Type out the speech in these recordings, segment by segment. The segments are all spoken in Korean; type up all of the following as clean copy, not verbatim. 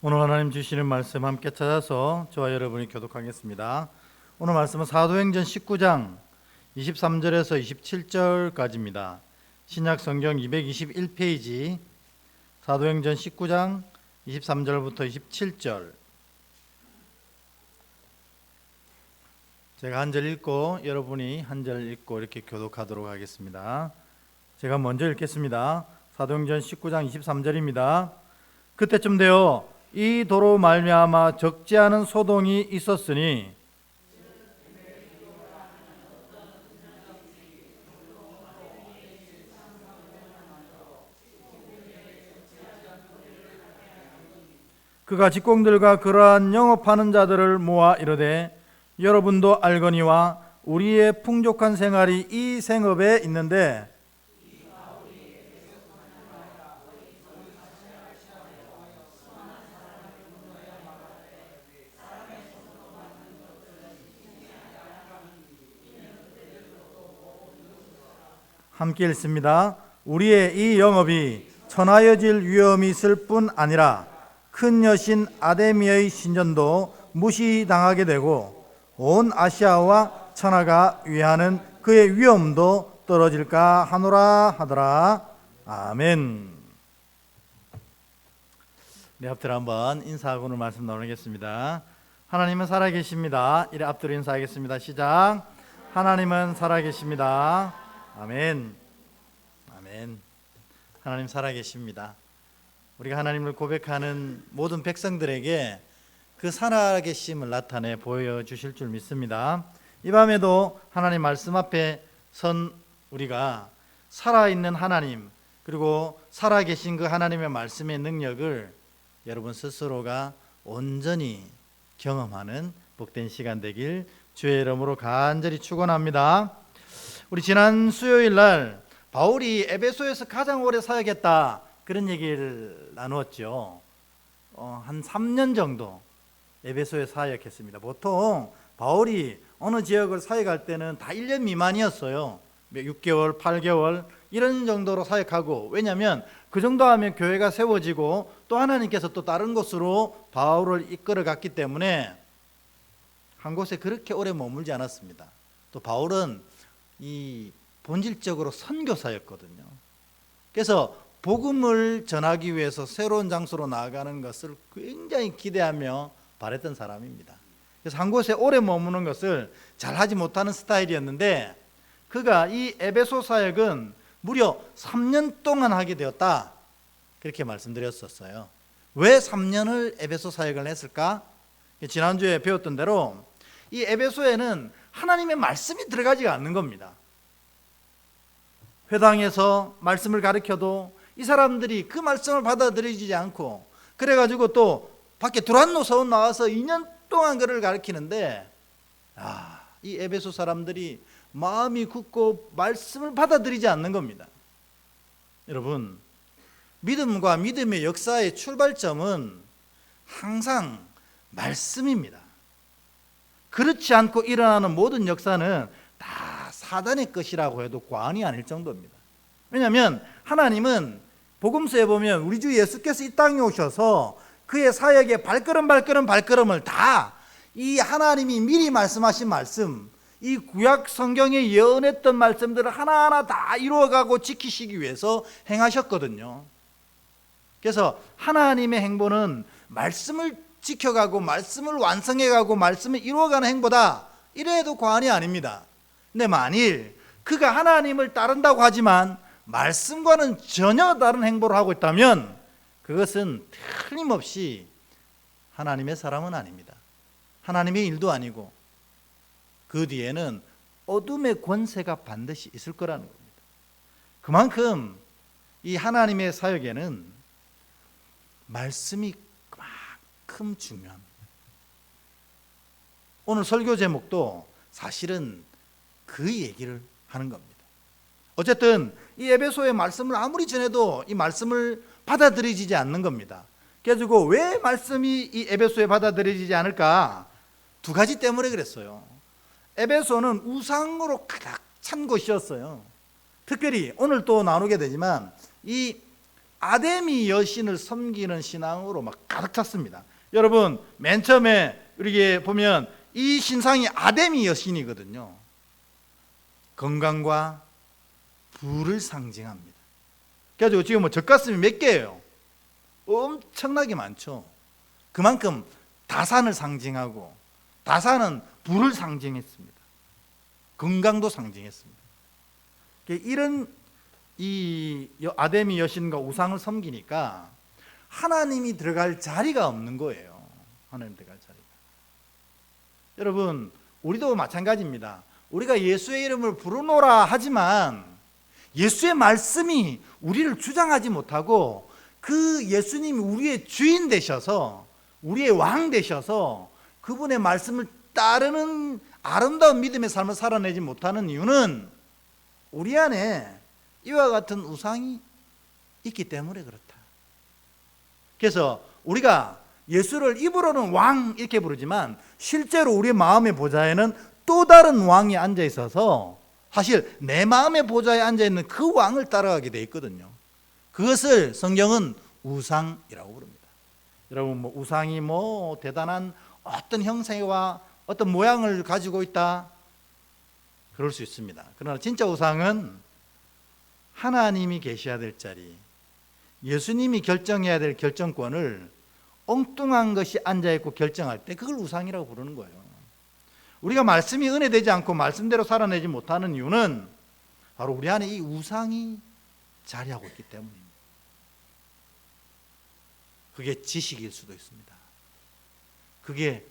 오늘 하나님 주시는 말씀 함께 찾아서 저와 여러분이 교독하겠습니다. 오늘 말씀은 사도행전 19장 23절에서 27절까지입니다. 신약 성경 221페이지 사도행전 19장 23절부터 27절. 제가 한 절 읽고 여러분이 한 절 읽고 이렇게 교독하도록 하겠습니다. 제가 먼저 읽겠습니다. 사도행전 19장 23절입니다. 그때쯤 되어 이 도로 말미암아 적지 않은 소동이 있었으니 그가 직공들과 그러한 영업하는 자들을 모아 이르되 여러분도 알거니와 우리의 풍족한 생활이 이 생업에 있는데 함께 읽습니다. 우리의 이 영업이 천하여질 위험이 있을 뿐 아니라 큰 여신 아데미의 신전도 무시당하게 되고 온 아시아와 천하가 위하는 그의 위엄도 떨어질까 하노라 하더라. 아멘. 네, 앞뒤로 한번 인사하고 오늘 말씀 나누겠습니다. 하나님은 살아계십니다. 이래 앞뒤로 인사하겠습니다. 시작. 하나님은 살아계십니다. 아멘. 아멘. 하나님 살아계십니다. 우리가 하나님을 고백하는 모든 백성들에게 그 살아계심을 나타내 보여주실 줄 믿습니다. 이 밤에도 하나님 말씀 앞에 선 우리가 살아있는 하나님 그리고 살아계신 그 하나님의 말씀의 능력을 여러분 스스로가 온전히 경험하는 복된 시간 되길 주의 이름으로 간절히 축원합니다. 우리 지난 수요일 날 바울이 에베소에서 가장 오래 사역했다 그런 얘기를 나누었죠. 한 3년 정도 에베소에 사역했습니다. 보통 바울이 어느 지역을 사역할 때는 다 1년 미만이었어요. 6개월, 8개월 이런 정도로 사역하고, 왜냐하면 그 정도 하면 교회가 세워지고 또 하나님께서 또 다른 곳으로 바울을 이끌어 갔기 때문에 한 곳에 그렇게 오래 머물지 않았습니다. 또 바울은 이 본질적으로 선교사였거든요. 그래서 복음을 전하기 위해서 새로운 장소로 나아가는 것을 굉장히 기대하며 바랬던 사람입니다. 그래서 한 곳에 오래 머무는 것을 잘 하지 못하는 스타일이었는데 그가 이 에베소 사역은 무려 3년 동안 하게 되었다 그렇게 말씀드렸었어요. 왜 3년을 에베소 사역을 했을까? 지난주에 배웠던 대로 이 에베소에는 하나님의 말씀이 들어가지가 않는 겁니다. 회당에서 말씀을 가르쳐도 이 사람들이 그 말씀을 받아들이지 않고, 그래가지고 또 밖에 두란노 나와서 2년 동안 그를 가르치는데 이 에베소 사람들이 마음이 굳고 말씀을 받아들이지 않는 겁니다. 여러분, 믿음과 믿음의 역사의 출발점은 항상 말씀입니다. 그렇지 않고 일어나는 모든 역사는 다 사단의 것이라고 해도 과언이 아닐 정도입니다. 왜냐하면 하나님은 복음서에 보면 우리 주 예수께서 이 땅에 오셔서 그의 사역의 발걸음을 다 이 하나님이 미리 말씀하신 말씀, 이 구약 성경에 예언했던 말씀들을 하나하나 다 이루어가고 지키시기 위해서 행하셨거든요. 그래서 하나님의 행보는 말씀을 지켜가고 말씀을 완성해가고 말씀을 이루어가는 행보다 이래도 과언이 아닙니다. 근데 만일 그가 하나님을 따른다고 하지만 말씀과는 전혀 다른 행보를 하고 있다면 그것은 틀림없이 하나님의 사람은 아닙니다. 하나님의 일도 아니고 그 뒤에는 어둠의 권세가 반드시 있을 거라는 겁니다. 그만큼 이 하나님의 사역에는 말씀이 그만큼 중요합니다. 오늘 설교 제목도 사실은 그 얘기를 하는 겁니다. 어쨌든 이 에베소의 말씀을 아무리 전해도 이 말씀을 받아들이지 않는 겁니다. 그래가지고 왜 말씀이 이 에베소에 받아들여지지 않을까? 두 가지 때문에 그랬어요. 에베소는 우상으로 가득 찬 곳이었어요. 특별히 오늘 또 나누게 되지만 이 아데미 여신을 섬기는 신앙으로 막 가득 찼습니다. 여러분, 맨 처음에 우리에게 보면 이 신상이 아데미 여신이거든요. 건강과 부를 상징합니다. 그래가지고 지금 뭐 젖가슴이 몇 개예요? 엄청나게 많죠. 그만큼 다산을 상징하고, 다산은 부를 상징했습니다. 건강도 상징했습니다. 이런 이 아데미 여신과 우상을 섬기니까 하나님이 들어갈 자리가 없는 거예요. 하나님 들어갈 자리가. 여러분, 우리도 마찬가지입니다. 우리가 예수의 이름을 부르노라 하지만 예수의 말씀이 우리를 주장하지 못하고 그 예수님이 우리의 주인 되셔서, 우리의 왕 되셔서 그분의 말씀을 따르는 아름다운 믿음의 삶을 살아내지 못하는 이유는 우리 안에 이와 같은 우상이 있기 때문에 그렇다. 그래서 우리가 예수를 입으로는 왕 이렇게 부르지만 실제로 우리의 마음의 보좌에는 또 다른 왕이 앉아 있어서 사실 내 마음의 보좌에 앉아 있는 그 왕을 따라가게 돼 있거든요. 그것을 성경은 우상이라고 부릅니다. 여러분, 뭐 우상이 뭐 대단한 어떤 형상과 어떤 모양을 가지고 있다, 그럴 수 있습니다. 그러나 진짜 우상은 하나님이 계셔야 될 자리, 예수님이 결정해야 될 결정권을 엉뚱한 것이 앉아있고 결정할 때 그걸 우상이라고 부르는 거예요. 우리가 말씀이 은혜되지 않고 말씀대로 살아내지 못하는 이유는 바로 우리 안에 이 우상이 자리하고 있기 때문입니다. 그게 지식일 수도 있습니다. 그게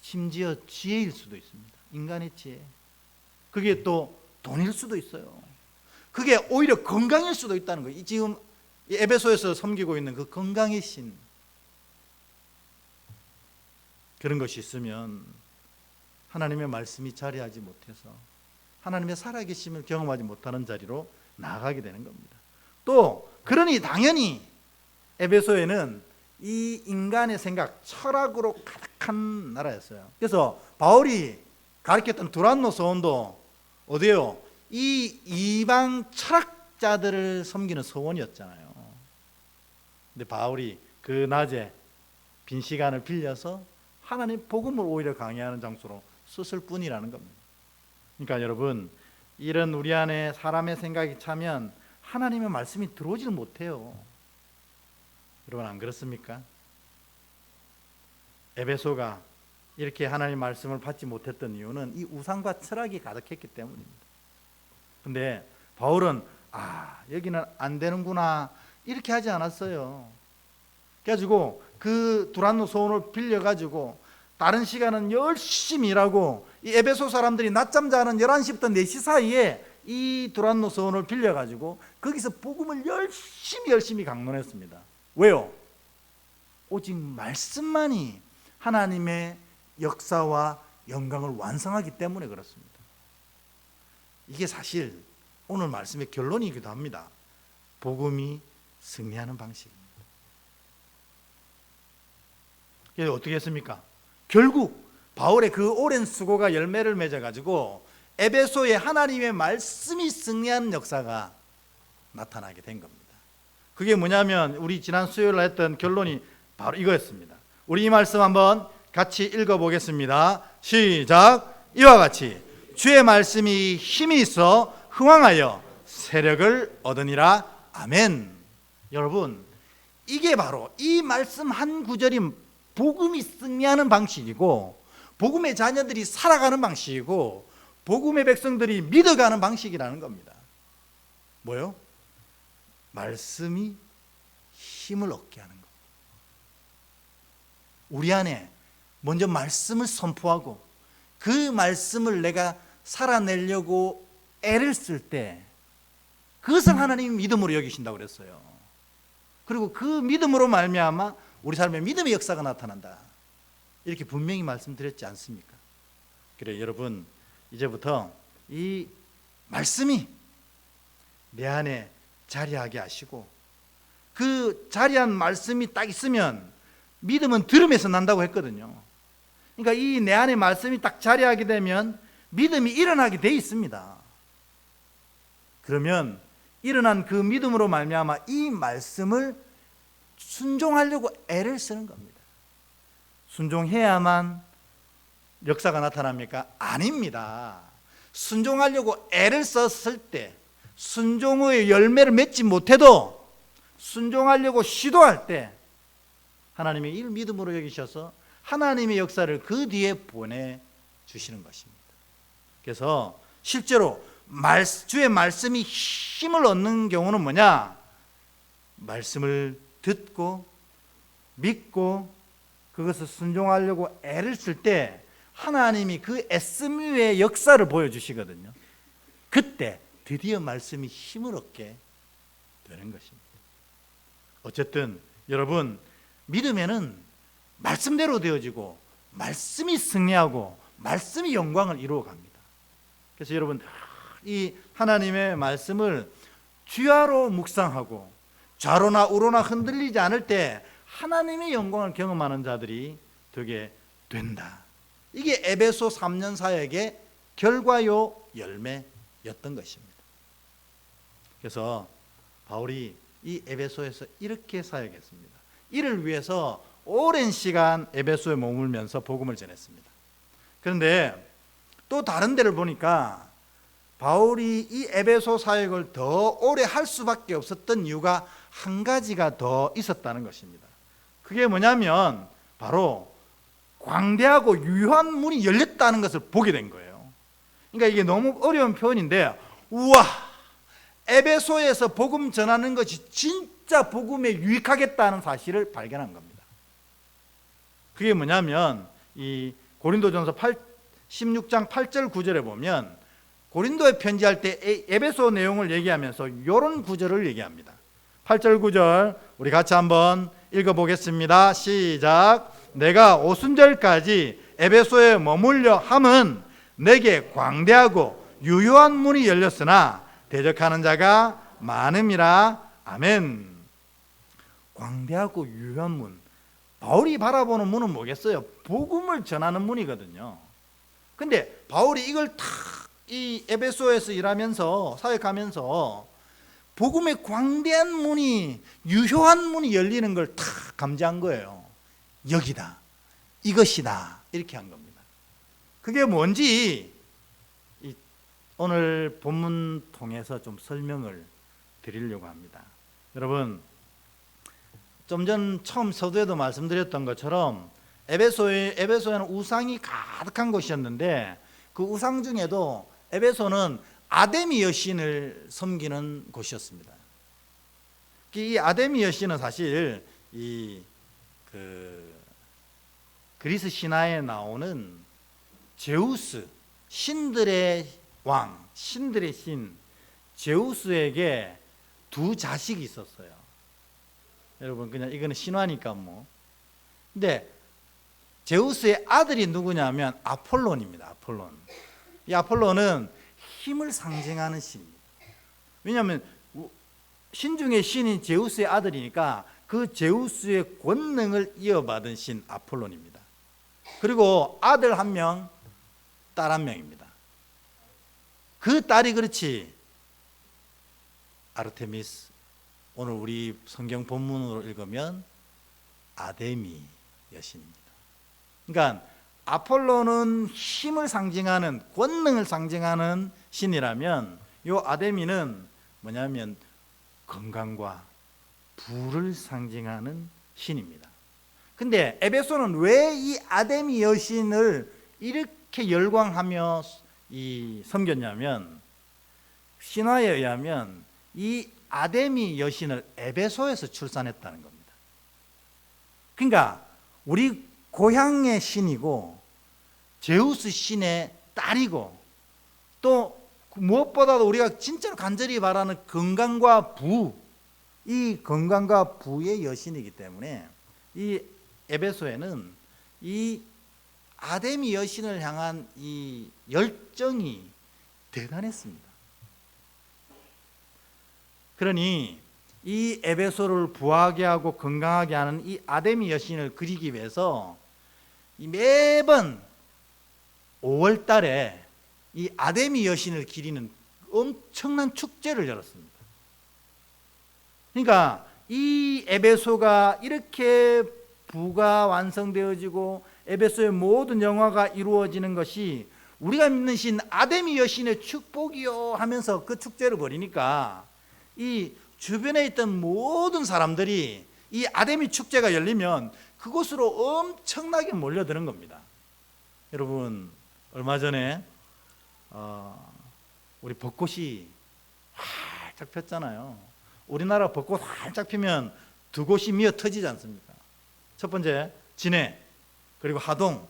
심지어 지혜일 수도 있습니다. 인간의 지혜. 그게 또 돈일 수도 있어요. 그게 오히려 건강일 수도 있다는 거예요. 지금 에베소에서 섬기고 있는 그 건강의 신, 그런 것이 있으면 하나님의 말씀이 자리하지 못해서 하나님의 살아계심을 경험하지 못하는 자리로 나아가게 되는 겁니다. 또 그러니 당연히 에베소에는 이 인간의 생각, 철학으로 가득한 나라였어요. 그래서 바울이 가르쳤던 두란노 서원도 어디예요? 이 이방 철학자들을 섬기는 서원이었잖아요. 근데 바울이 그 낮에 빈 시간을 빌려서 하나님 복음을 오히려 강의하는 장소로 썼을 뿐이라는 겁니다. 그러니까 여러분, 이런 우리 안에 사람의 생각이 차면 하나님의 말씀이 들어오지를 못해요. 여러분, 안 그렇습니까? 에베소가 이렇게 하나님의 말씀을 받지 못했던 이유는 이 우상과 철학이 가득했기 때문입니다. 근데 바울은 여기는 안 되는구나 이렇게 하지 않았어요. 그래가지고 그 두란노 소원을 빌려가지고 다른 시간은 열심히 일하고, 이 에베소 사람들이 낮잠 자는 11시부터 4시 사이에 이 두란노 소원을 빌려가지고 거기서 복음을 열심히 강론했습니다. 왜요? 오직 말씀만이 하나님의 역사와 영광을 완성하기 때문에 그렇습니다. 이게 사실 오늘 말씀의 결론이기도 합니다. 복음이 승리하는 방식입니다. 그래서 어떻게 했습니까? 결국 바울의 그 오랜 수고가 열매를 맺어가지고 에베소에 하나님의 말씀이 승리하는 역사가 나타나게 된 겁니다. 그게 뭐냐면 우리 지난 수요일 날 했던 결론이 바로 이거였습니다. 우리 이 말씀 한번 같이 읽어보겠습니다. 시작. 이와 같이 주의 말씀이 힘이 있어 흥왕하여 세력을 얻으니라. 아멘. 여러분, 이게 바로 이 말씀 한 구절이 복음이 승리하는 방식이고, 복음의 자녀들이 살아가는 방식이고, 복음의 백성들이 믿어가는 방식이라는 겁니다. 뭐요? 말씀이 힘을 얻게 하는 것. 우리 안에 먼저 말씀을 선포하고 그 말씀을 내가 살아내려고 애를 쓸 때 그것을 하나님이 믿음으로 여기신다고 그랬어요. 그리고 그 믿음으로 말미암아 우리 삶에 믿음의 역사가 나타난다, 이렇게 분명히 말씀드렸지 않습니까? 그래 여러분, 이제부터 이 말씀이 내 안에 자리하게 하시고, 그 자리한 말씀이 딱 있으면 믿음은 들음에서 난다고 했거든요. 그러니까 이 내 안에 말씀이 딱 자리하게 되면 믿음이 일어나게 돼 있습니다. 그러면 일어난 그 믿음으로 말미암아 이 말씀을 순종하려고 애를 쓰는 겁니다. 순종해야만 역사가 나타납니까? 아닙니다. 순종하려고 애를 썼을 때, 순종의 열매를 맺지 못해도 순종하려고 시도할 때 하나님이 이를 믿음으로 여기셔서 하나님의 역사를 그 뒤에 보내주시는 것입니다. 그래서 실제로 주의 말씀이 힘을 얻는 경우는 뭐냐? 말씀을 듣고 믿고 그것을 순종하려고 애를 쓸 때 하나님이 그 애씀의 역사를 보여주시거든요. 그때 드디어 말씀이 힘을 얻게 되는 것입니다. 어쨌든 여러분, 믿음에는 말씀대로 되어지고 말씀이 승리하고 말씀이 영광을 이루어갑니다. 그래서 여러분, 이 하나님의 말씀을 주야로 묵상하고 좌로나 우로나 흔들리지 않을 때 하나님의 영광을 경험하는 자들이 되게 된다. 이게 에베소 3년 사역의 결과요 열매였던 것입니다. 그래서 바울이 이 에베소에서 이렇게 사역했습니다. 이를 위해서 오랜 시간 에베소에 머물면서 복음을 전했습니다. 그런데 또 다른 데를 보니까 바울이 이 에베소 사역을 더 오래 할 수밖에 없었던 이유가 한 가지가 더 있었다는 것입니다. 그게 뭐냐면 바로 광대하고 유효한 문이 열렸다는 것을 보게 된 거예요. 그러니까 이게 너무 어려운 표현인데, 우와, 에베소에서 복음 전하는 것이 진짜 복음에 유익하겠다는 사실을 발견한 겁니다. 그게 뭐냐면 이 고린도전서 16장 8절 9절에 보면 고린도에 편지할 때 에베소 내용을 얘기하면서 이런 구절을 얘기합니다. 8절 9절 우리 같이 한번 읽어보겠습니다. 시작. 내가 오순절까지 에베소에 머물려 함은 내게 광대하고 유효한 문이 열렸으나 대적하는 자가 많음이라. 아멘. 광대하고 유효한 문, 바울이 바라보는 문은 뭐겠어요? 복음을 전하는 문이거든요. 근데 바울이 이걸 탁 이 에베소에서 일하면서 사역하면서 복음의 광대한 문이, 유효한 문이 열리는 걸 탁 감지한 거예요. 여기다, 이것이다, 이렇게 한 겁니다. 그게 뭔지 오늘 본문 통해서 좀 설명을 드리려고 합니다. 여러분, 좀 전 처음 서두에도 말씀드렸던 것처럼 에베소에는 우상이 가득한 곳이었는데 그 우상 중에도 에베소는 아데미 여신을 섬기는 곳이었습니다. 이 아데미 여신은 사실 그리스 신화에 나오는 제우스, 신들의 왕, 신들의 신 제우스에게 두 자식이 있었어요. 여러분, 그냥 이거는 신화니까 뭐. 근데 제우스의 아들이 누구냐면 아폴론입니다. 아폴론. 이 아폴론은 힘을 상징하는 신입니다. 왜냐하면 신 중에 신인 제우스의 아들이니까 그 제우스의 권능을 이어받은 신 아폴론입니다. 그리고 아들 한 명, 딸 한 명입니다. 그 딸이 그렇지 아르테미스, 오늘 우리 성경 본문으로 읽으면 아데미 여신입니다. 그러니까 아폴로는 힘을 상징하는, 권능을 상징하는 신이라면 이 아데미는 뭐냐면 건강과 부를 상징하는 신입니다. 근데 에베소는 왜 이 아데미 여신을 이렇게 열광하며 섬겼냐면, 신화에 의하면 이 아데미 여신을 에베소에서 출산했다는 겁니다. 그러니까 우리 고향의 신이고 제우스 신의 딸이고 또 무엇보다도 우리가 진짜로 간절히 바라는 건강과 부, 이 건강과 부의 여신이기 때문에 이 에베소에는 이 아데미 여신을 향한 이 열정이 대단했습니다. 그러니 이 에베소를 부하게 하고 건강하게 하는 이 아데미 여신을 그리기 위해서 매번 5월 달에 이 아데미 여신을 기리는 엄청난 축제를 열었습니다. 그러니까 이 에베소가 이렇게 부가 완성되어지고 에베소의 모든 영화가 이루어지는 것이 우리가 믿는 신 아데미 여신의 축복이요 하면서 그 축제를 벌이니까 이 주변에 있던 모든 사람들이 이 아데미 축제가 열리면 그곳으로 엄청나게 몰려드는 겁니다. 여러분, 얼마 전에 우리 벚꽃이 활짝 폈잖아요. 우리나라 벚꽃 활짝 피면 두 곳이 미어 터지지 않습니까? 첫 번째 진해, 그리고 하동,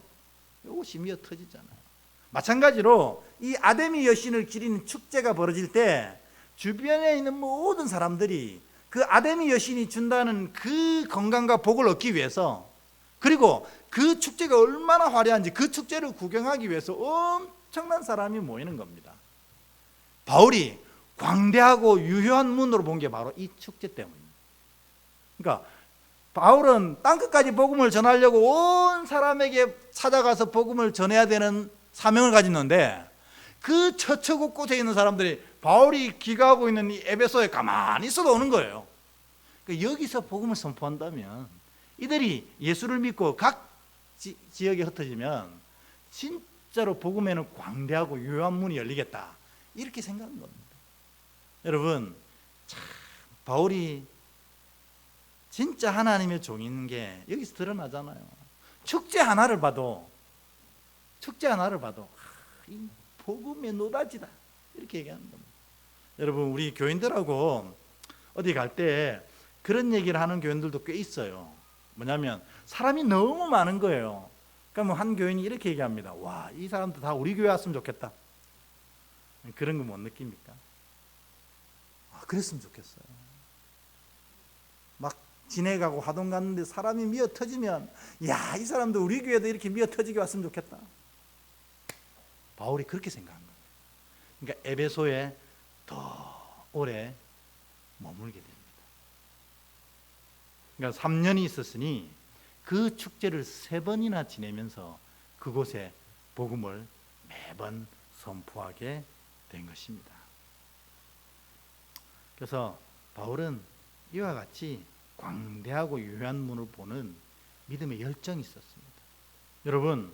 이것이 미어 터지잖아요. 마찬가지로 이 아데미 여신을 기리는 축제가 벌어질 때 주변에 있는 모든 사람들이 그 아데미 여신이 준다는 그 건강과 복을 얻기 위해서, 그리고 그 축제가 얼마나 화려한지 그 축제를 구경하기 위해서 엄청난 사람이 모이는 겁니다. 바울이 광대하고 유효한 문으로 본 게 바로 이 축제 때문입니다. 그러니까 바울은 땅끝까지 복음을 전하려고 온 사람에게 찾아가서 복음을 전해야 되는 사명을 가졌는데, 그 처처곳곳에 있는 사람들이 바울이 기가하고 있는 이 에베소에 가만히 있어도 오는 거예요. 그러니까 여기서 복음을 선포한다면 이들이 예수를 믿고 각 지역에 흩어지면 진짜로 복음에는 광대하고 유효한 문이 열리겠다, 이렇게 생각한 겁니다. 여러분, 참 바울이 진짜 하나님의 종인 게 여기서 드러나잖아요. 축제 하나를 봐도 이 복음의 노다지다, 이렇게 얘기하는 겁니다. 여러분, 우리 교인들하고 어디 갈 때 그런 얘기를 하는 교인들도 꽤 있어요. 뭐냐면 사람이 너무 많은 거예요. 그러니까 한 교인이 이렇게 얘기합니다. 와, 이 사람들 다 우리 교회 왔으면 좋겠다. 그런 거 못 느낍니까? 그랬으면 좋겠어요. 막 진해가고 하동 갔는데 사람이 미어 터지면, 야, 이 사람도 우리 교회도 이렇게 미어 터지게 왔으면 좋겠다. 바울이 그렇게 생각한 거예요. 그러니까 에베소에 더 오래 머물게 됩니다. 그러니까 3년이 있었으니 그 축제를 3번이나 지내면서 그곳에 복음을 매번 선포하게 된 것입니다. 그래서 바울은 이와 같이 광대하고 유효한 문을 보는 믿음의 열정이 있었습니다. 여러분,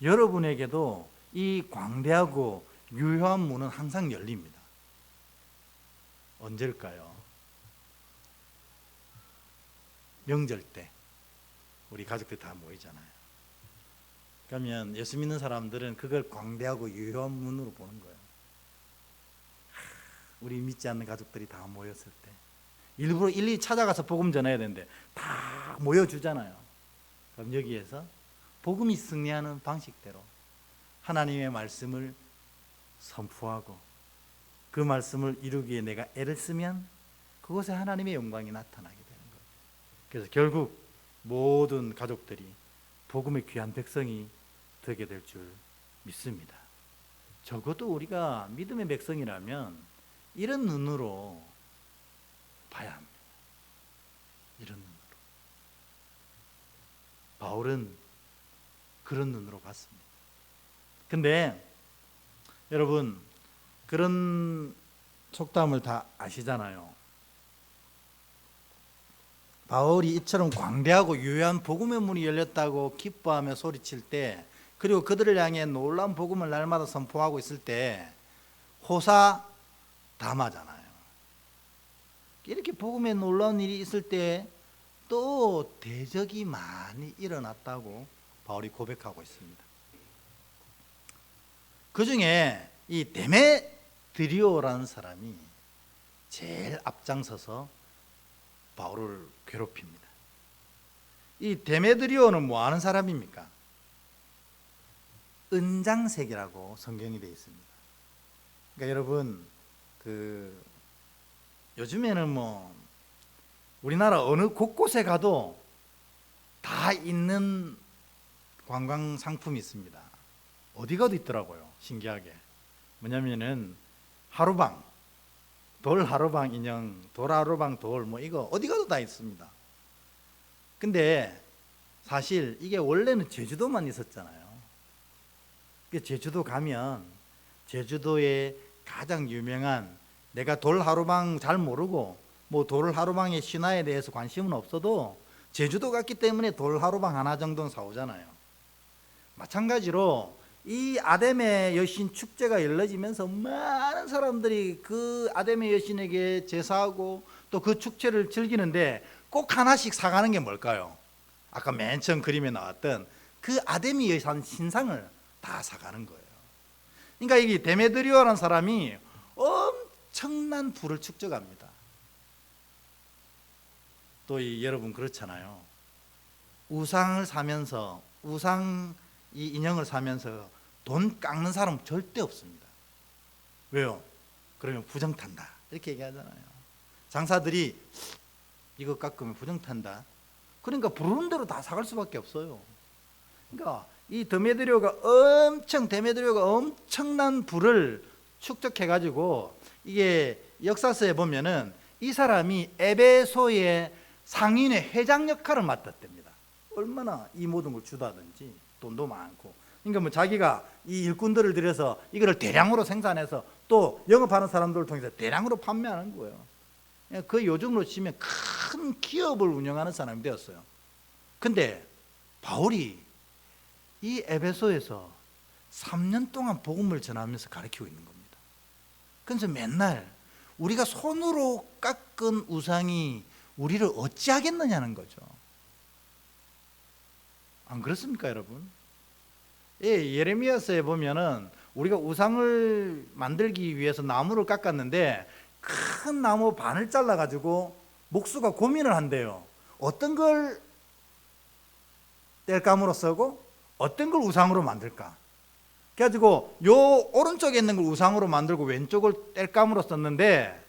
여러분에게도 이 광대하고 유효한 문은 항상 열립니다. 언제일까요? 명절 때 우리 가족들 다 모이잖아요. 그러면 예수 믿는 사람들은 그걸 광대하고 유효한 문으로 보는 거예요. 우리 믿지 않는 가족들이 다 모였을 때 일부러 일일이 찾아가서 복음 전해야 되는데 다 모여주잖아요. 그럼 여기에서 복음이 승리하는 방식대로 하나님의 말씀을 선포하고 그 말씀을 이루기 위해 내가 애를 쓰면 그곳에 하나님의 영광이 나타나게 되는 거예요. 그래서 결국 모든 가족들이 복음의 귀한 백성이 되게 될 줄 믿습니다. 적어도 우리가 믿음의 백성이라면 이런 눈으로 봐야 합니다. 이런 눈으로. 바울은 그런 눈으로 봤습니다. 근데 여러분, 그런 속담을 다 아시잖아요. 바울이 이처럼 광대하고 유효한 복음의 문이 열렸다고 기뻐하며 소리칠 때, 그리고 그들을 향해 놀라운 복음을 날마다 선포하고 있을 때 호사다마잖아요. 이렇게 복음에 놀라운 일이 있을 때 또 대적이 많이 일어났다고 바울이 고백하고 있습니다. 그 중에 이 데메드리오라는 사람이 제일 앞장서서 바울을 괴롭힙니다. 이 데메드리오는 뭐 하는 사람입니까? 은장색이라고 성경이 되어 있습니다. 그러니까 여러분, 요즘에는 뭐 우리나라 어느 곳곳에 가도 다 있는 관광 상품이 있습니다. 어디 가도 있더라고요. 신기하게. 뭐냐면은 하루방, 돌 하루방 인형, 돌 하루방 돌, 뭐 이거 어디 가도 다 있습니다. 근데 사실 이게 원래는 제주도만 있었잖아요. 제주도 가면 제주도의 가장 유명한, 내가 돌 하루방 잘 모르고 뭐 돌하루방의 신화에 대해서 관심은 없어도 제주도 갔기 때문에 돌하루방 하나 정도는 사오잖아요. 마찬가지로 이 아담의 여신 축제가 열려지면서 많은 사람들이 그 아담의 여신에게 제사하고 또 그 축제를 즐기는데 꼭 하나씩 사가는 게 뭘까요? 아까 맨 처음 그림에 나왔던 그 아담이 여신 신상을 다 사가는 거예요. 그러니까 이 데메드리오라는 사람이 엄청난 부를 축적합니다. 또 여러분 그렇잖아요. 우상을 사면서 우상 이 인형을 사면서 돈 깎는 사람 절대 없습니다. 왜요? 그러면 부정탄다 이렇게 얘기하잖아요. 장사들이 이거 깎으면 부정탄다. 그러니까 부르는 대로 다 사갈 수밖에 없어요. 그러니까 이 데메드리오가 엄청난 부를 축적해가지고 이게 역사서에 보면은 이 사람이 에베소의 상인의 회장 역할을 맡았답니다. 얼마나 이 모든 걸 주다든지 돈도 많고. 그러니까 뭐 자기가 이 일꾼들을 들여서 이거를 대량으로 생산해서 또 영업하는 사람들을 통해서 대량으로 판매하는 거예요. 그 요즘으로 치면 큰 기업을 운영하는 사람이 되었어요. 근데 바울이 이 에베소에서 3년 동안 복음을 전하면서 가르치고 있는 겁니다. 그래서 맨날 우리가 손으로 깎은 우상이 우리를 어찌하겠느냐는 거죠. 안 그렇습니까, 여러분? 예, 예레미야서에 보면은 우리가 우상을 만들기 위해서 나무를 깎았는데 큰 나무 반을 잘라가지고 목수가 고민을 한대요. 어떤 걸 땔감으로 쓰고 어떤 걸 우상으로 만들까? 그래가지고 요 오른쪽에 있는 걸 우상으로 만들고 왼쪽을 땔감으로 썼는데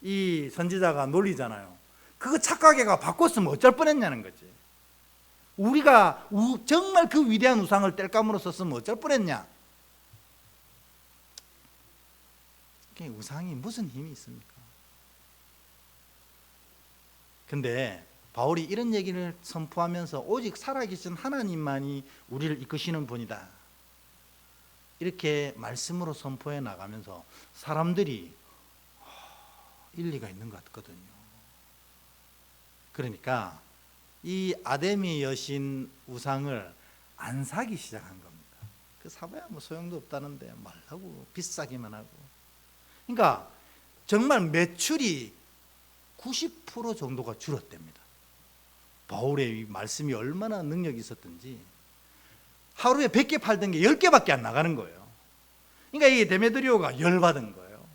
이 선지자가 놀리잖아요. 그거 착각해가 바꿨으면 어쩔 뻔했냐는 거지. 우리가 정말 그 위대한 우상을 땔감으로 썼으면 어쩔 뻔했냐. 우상이 무슨 힘이 있습니까? 근데 바울이 이런 얘기를 선포하면서 오직 살아계신 하나님만이 우리를 이끄시는 분이다, 이렇게 말씀으로 선포해 나가면서 사람들이 일리가 있는 것 같거든요. 그러니까 이 아데미 여신 우상을 안 사기 시작한 겁니다. 그 사봐야 뭐 소용도 없다는데 말라고 비싸기만 하고. 그러니까 정말 매출이 90% 정도가 줄었답니다. 바울의 말씀이 얼마나 능력이 있었던지 하루에 100개 팔던 게 10개밖에 안 나가는 거예요. 그러니까 이 데메드리오가 열받은 거예요.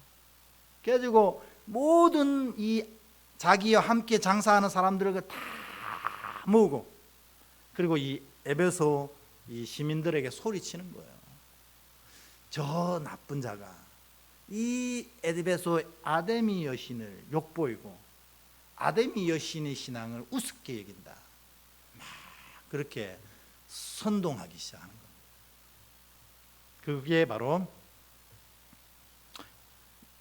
그래가지고 모든 이 자기와 함께 장사하는 사람들을 다 모으고 그리고 이 에베소 이 시민들에게 소리치는 거예요. 저 나쁜 자가 이 에베소 아데미 여신을 욕보이고 아데미 여신의 신앙을 우습게 여긴다, 막 그렇게 선동하기 시작하는 겁니다. 그게 바로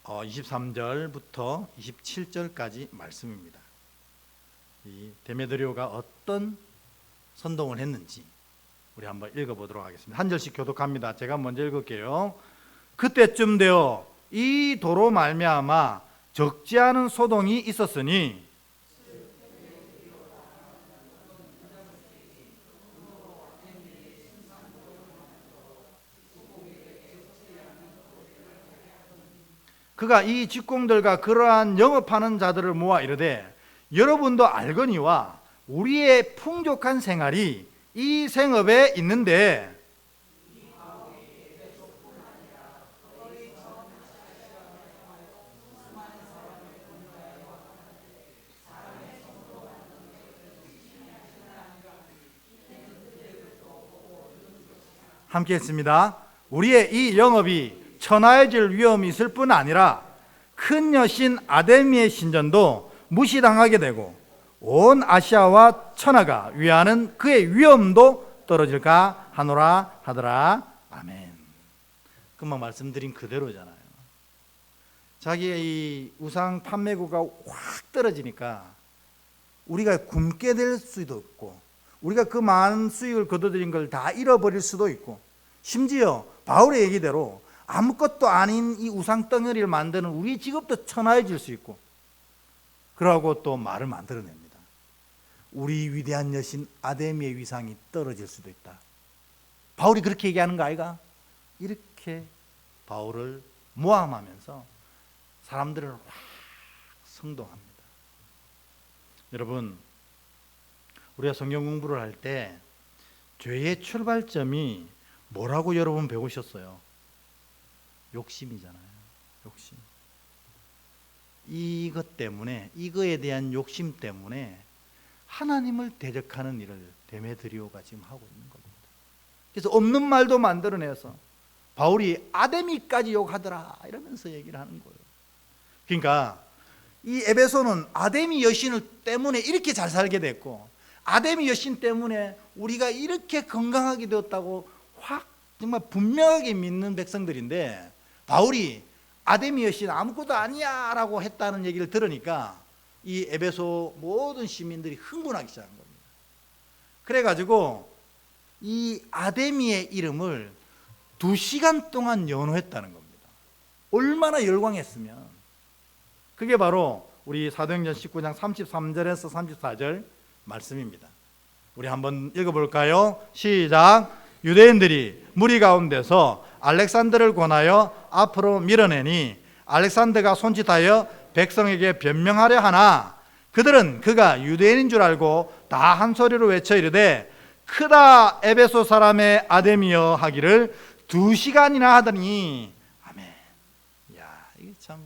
23절부터 27절까지 말씀입니다. 이 데메드리오가 어떤 선동을 했는지 우리 한번 읽어보도록 하겠습니다. 한 절씩 교독합니다. 제가 먼저 읽을게요. 그때쯤 되어 이 도로 말미암아 적지 않은 소동이 있었으니 그가 이 직공들과 그러한 영업하는 자들을 모아 이르되 여러분도 알거니와 우리의 풍족한 생활이 이 생업에 있는데 함께 했습니다. 우리의 이 영업이 천하해질 위험이 있을 뿐 아니라 큰 여신 아데미의 신전도 무시당하게 되고 온 아시아와 천하가 위하는 그의 위엄도 떨어질까 하노라 하더라. 아멘. 금방 말씀드린 그대로잖아요. 자기의 이 우상 판매고가 확 떨어지니까 우리가 굶게 될 수도 있고 우리가 그 많은 수익을 거둬들인 걸 다 잃어버릴 수도 있고 심지어 바울의 얘기대로 아무것도 아닌 이 우상 덩어리를 만드는 우리 직업도 천하해질 수 있고 그러고 또 말을 만들어냅니다. 우리 위대한 여신 아데미의 위상이 떨어질 수도 있다. 바울이 그렇게 얘기하는 거 아이가? 이렇게 바울을 모함하면서 사람들을 확 성동합니다. 여러분, 우리가 성경 공부를 할 때 죄의 출발점이 뭐라고 여러분 배우셨어요? 욕심이잖아요. 욕심. 이것 때문에, 이거에 대한 욕심 때문에 하나님을 대적하는 일을 데메드리오가 지금 하고 있는 겁니다. 그래서 없는 말도 만들어내서 바울이 아데미까지 욕하더라 이러면서 얘기를 하는 거예요. 그러니까 이 에베소는 아데미 여신 때문에 이렇게 잘 살게 됐고, 아데미 여신 때문에 우리가 이렇게 건강하게 되었다고 확 정말 분명하게 믿는 백성들인데, 바울이 아데미 여신 아무것도 아니야 라고 했다는 얘기를 들으니까 이 에베소 모든 시민들이 흥분하기 시작한 겁니다. 그래가지고 이 아데미의 이름을 2시간 동안 연호했다는 겁니다. 얼마나 열광했으면. 그게 바로 우리 사도행전 19장 33절에서 34절 말씀입니다. 우리 한번 읽어볼까요? 시작. 유대인들이 무리 가운데서 알렉산더를 권하여 앞으로 밀어내니 알렉산더가 손짓하여 백성에게 변명하려 하나 그들은 그가 유대인인 줄 알고 다 한 소리로 외쳐 이르되 크다 에베소 사람의 아데미여 하기를 2시간이나 하더니 아멘. 야, 이게 참,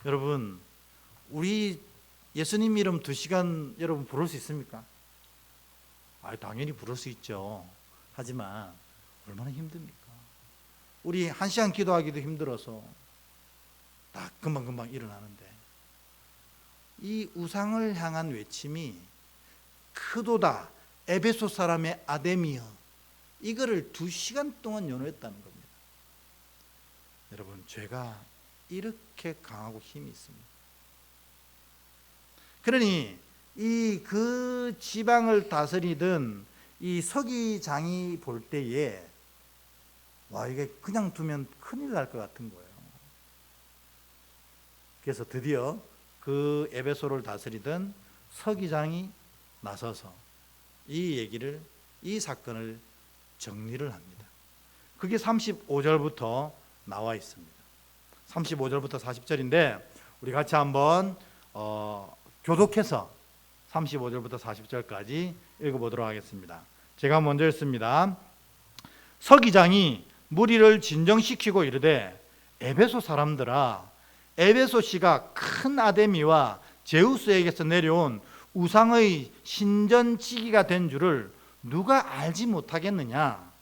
여러분, 우리 예수님 이름 2시간 여러분 부를 수 있습니까? 당연히 부를 수 있죠. 하지만 얼마나 힘듭니까? 우리 1시간 기도하기도 힘들어서 딱 금방금방 일어나는데, 이 우상을 향한 외침이 크도다 에베소 사람의 아데미여, 이거를 2시간 동안 연호했다는 겁니다. 여러분, 죄가 이렇게 강하고 힘이 있습니다. 그러니 이 그 지방을 다스리던 이 서기장이 볼 때에 와, 이게 그냥 두면 큰일 날 것 같은 거예요. 그래서 드디어 그 에베소를 다스리던 서기장이 나서서 이 사건을 정리를 합니다. 그게 35절부터 나와 있습니다. 35절부터 40절인데 우리 같이 한번 교독해서 35절부터 40절까지 읽어보도록 하겠습니다. 제가 먼저 읽습니다. 서기장이 무리를 진정시키고 이르되 에베소 사람들아, 에베소시가 큰 아데미와 제우스에게서 내려온 우상의 신전지기가 된 줄을 누가 알지 못하겠느냐?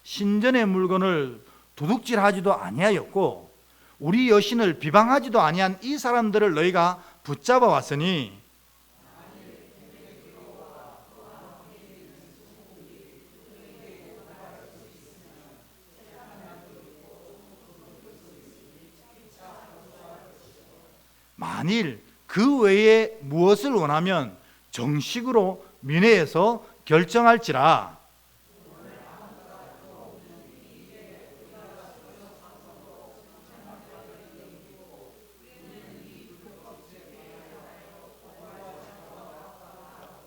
신전의 물건을 도둑질하지도 아니하였고 우리 여신을 비방하지도 아니한 이 사람들을 너희가 붙잡아 왔으니 만일 그 외에 무엇을 원하면 정식으로 민회에서 결정할지라.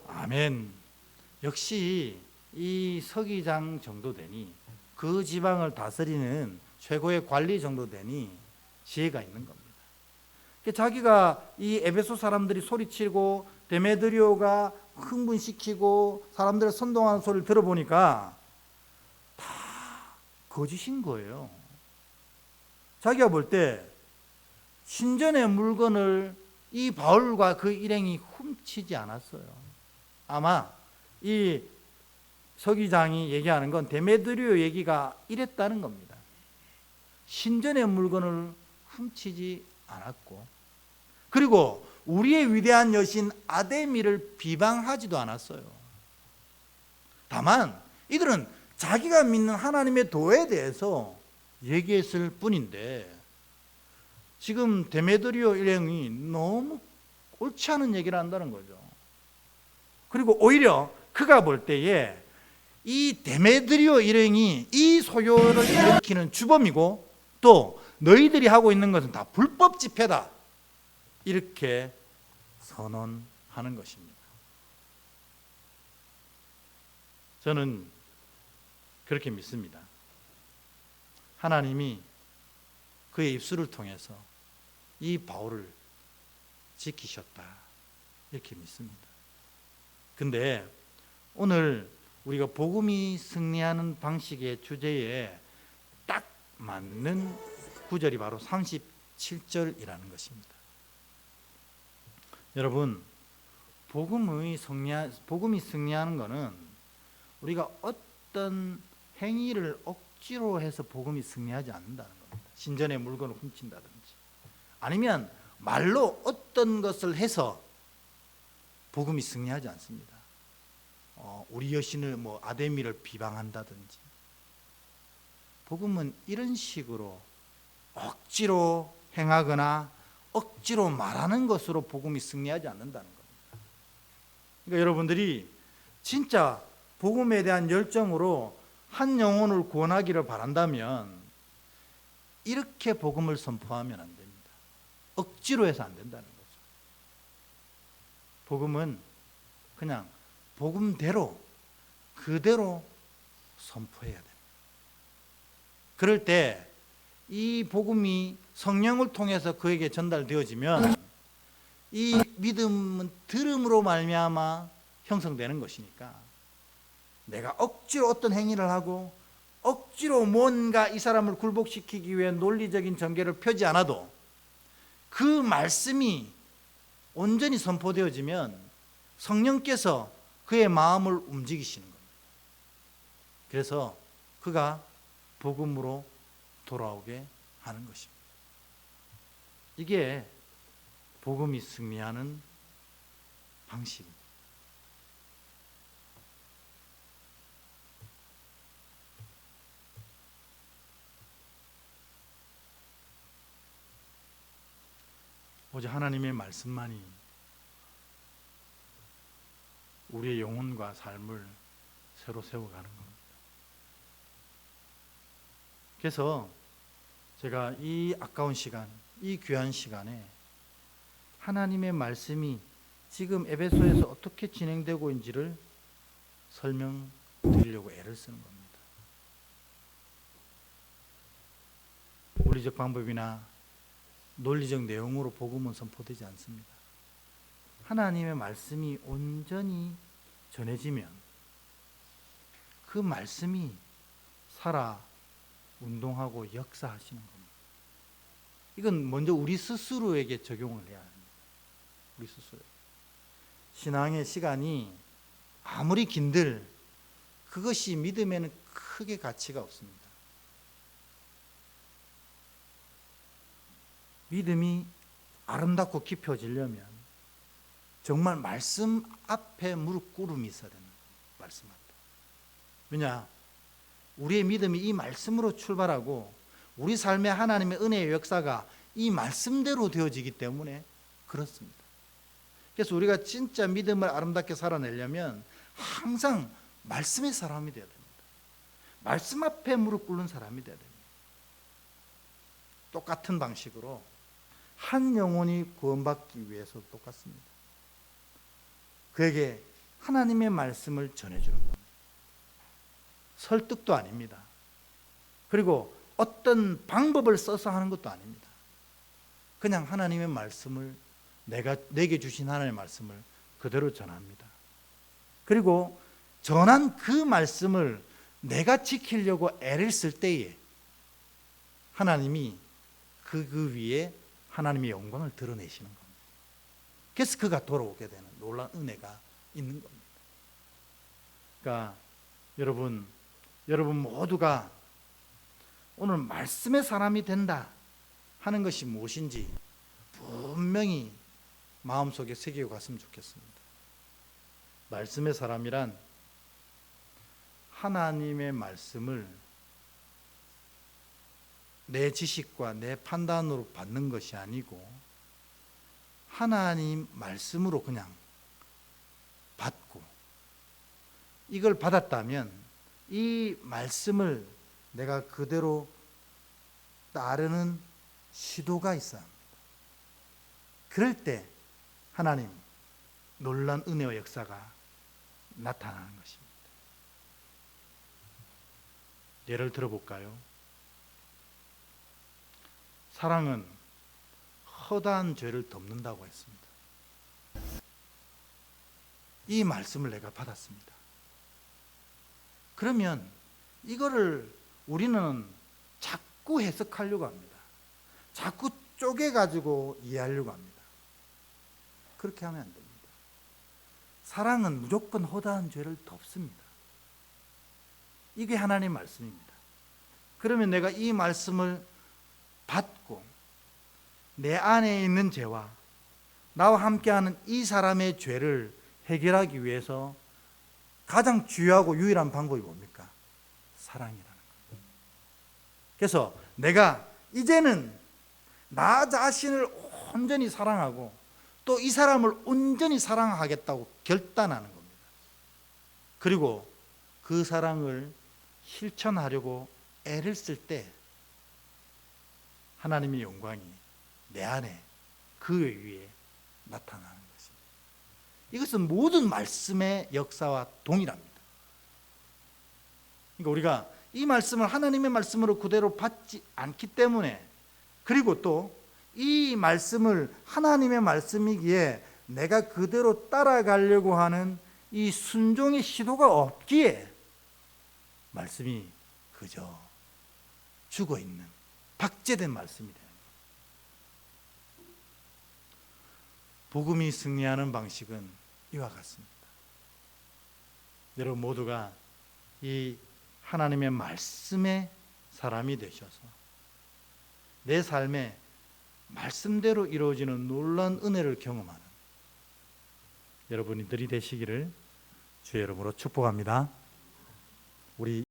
아멘. 역시 이 서기장 정도 되니, 그 지방을 다스리는 최고의 관리 정도 되니 지혜가 있는 겁니다. 자기가 이 에베소 사람들이 소리치고 데메드리오가 흥분시키고 사람들을 선동하는 소리를 들어보니까 다 거짓인 거예요. 자기가 볼 때 신전의 물건을 이 바울과 그 일행이 훔치지 않았어요. 아마 이 서기장이 얘기하는 건 데메드리오 얘기가 이랬다는 겁니다. 신전의 물건을 훔치지 않았고, 그리고 우리의 위대한 여신 아데미를 비방하지도 않았어요. 다만 이들은 자기가 믿는 하나님의 도에 대해서 얘기했을 뿐인데, 지금 데메드리오 일행이 너무 옳지 않은 얘기를 한다는 거죠. 그리고 오히려 그가 볼 때에 이 데메드리오 일행이 이 소요를 일으키는 주범이고 또 너희들이 하고 있는 것은 다 불법 집회다, 이렇게 선언하는 것입니다. 저는 그렇게 믿습니다. 하나님이 그의 입술을 통해서 이 바울을 지키셨다, 이렇게 믿습니다. 근데 오늘 우리가 복음이 승리하는 방식의 주제에 딱 맞는 구절이 바로 37절이라는 것입니다. 여러분, 복음이 승리하는 것은 우리가 어떤 행위를 억지로 해서 복음이 승리하지 않는다는 겁니다. 신전의 물건을 훔친다든지 아니면 말로 어떤 것을 해서 복음이 승리하지 않습니다. 우리 여신을 아데미를 비방한다든지, 복음은 이런 식으로 억지로 행하거나 억지로 말하는 것으로 복음이 승리하지 않는다는 겁니다. 그러니까 여러분들이 진짜 복음에 대한 열정으로 한 영혼을 구원하기를 바란다면 이렇게 복음을 선포하면 안 됩니다. 억지로 해서 안 된다는 거죠. 복음은 그냥 복음대로 그대로 선포해야 됩니다. 그럴 때 이 복음이 성령을 통해서 그에게 전달되어지면 이 믿음은 들음으로 말미암아 형성되는 것이니까 내가 억지로 어떤 행위를 하고 억지로 뭔가 이 사람을 굴복시키기 위해 논리적인 전개를 펴지 않아도 그 말씀이 온전히 선포되어지면 성령께서 그의 마음을 움직이시는 겁니다. 그래서 그가 복음으로 돌아오게 하는 것입니다. 이게 복음이 승리하는 방식입니다. 오직 하나님의 말씀만이 우리의 영혼과 삶을 새로 세워가는 겁니다. 그래서 제가 이 아까운 시간, 이 귀한 시간에 하나님의 말씀이 지금 에베소에서 어떻게 진행되고 있는지를 설명드리려고 애를 쓰는 겁니다. 물리적 방법이나 논리적 내용으로 복음은 선포되지 않습니다. 하나님의 말씀이 온전히 전해지면 그 말씀이 살아 운동하고 역사하시는 겁니다. 이건 먼저 우리 스스로에게 적용을 해야 합니다. 우리 스스로. 신앙의 시간이 아무리 긴들 그것이 믿음에는 크게 가치가 없습니다. 믿음이 아름답고 깊어지려면 정말 말씀 앞에 무릎 꿇음이 있어야 되는 거예요. 말씀 앞에. 왜냐? 우리의 믿음이 이 말씀으로 출발하고 우리 삶에 하나님의 은혜의 역사가 이 말씀대로 되어지기 때문에 그렇습니다. 그래서 우리가 진짜 믿음을 아름답게 살아내려면 항상 말씀의 사람이 되어야 됩니다. 말씀 앞에 무릎 꿇는 사람이 되어야 됩니다. 똑같은 방식으로 한 영혼이 구원받기 위해서 똑같습니다. 그에게 하나님의 말씀을 전해주는 겁니다. 설득도 아닙니다. 그리고 어떤 방법을 써서 하는 것도 아닙니다. 그냥 하나님의 말씀을 내게 주신 하나님의 말씀을 그대로 전합니다. 그리고 전한 그 말씀을 내가 지키려고 애를 쓸 때에 하나님이 그 위에 하나님의 영광을 드러내시는 겁니다. 그래서 그가 돌아오게 되는 놀라운 은혜가 있는 겁니다. 그러니까 여러분 모두가 오늘 말씀의 사람이 된다 하는 것이 무엇인지 분명히 마음속에 새기고 갔으면 좋겠습니다. 말씀의 사람이란 하나님의 말씀을 내 지식과 내 판단으로 받는 것이 아니고 하나님 말씀으로 그냥 받고 이걸 받았다면 이 말씀을 내가 그대로 따르는 시도가 있어야 합니다. 그럴 때 하나님 놀라운 은혜와 역사가 나타나는 것입니다. 예를 들어볼까요? 사랑은 허다한 죄를 덮는다고 했습니다. 이 말씀을 내가 받았습니다. 그러면 이거를 우리는 자꾸 해석하려고 합니다. 자꾸 쪼개가지고 이해하려고 합니다. 그렇게 하면 안 됩니다. 사랑은 무조건 허다한 죄를 덮습니다. 이게 하나님의 말씀입니다. 그러면 내가 이 말씀을 받고 내 안에 있는 죄와 나와 함께하는 이 사람의 죄를 해결하기 위해서 가장 주요하고 유일한 방법이 뭡니까? 사랑이라는 겁니다. 그래서 내가 이제는 나 자신을 온전히 사랑하고 또 이 사람을 온전히 사랑하겠다고 결단하는 겁니다. 그리고 그 사랑을 실천하려고 애를 쓸 때 하나님의 영광이 내 안에 그 위에 나타나는 것입니다. 이것은 모든 말씀의 역사와 동일합니다. 그러니까 우리가 이 말씀을 하나님의 말씀으로 그대로 받지 않기 때문에, 그리고 또 이 말씀을 하나님의 말씀이기에 내가 그대로 따라가려고 하는 이 순종의 시도가 없기에 말씀이 그저 죽어있는 박제된 말씀이 되는 거예요. 복음이 승리하는 방식은 이와 같습니다. 여러분 모두가 이 하나님의 말씀의 사람이 되셔서 내 삶에 말씀대로 이루어지는 놀라운 은혜를 경험하는 여러분들이 되시기를 주의 이름으로 축복합니다. 우리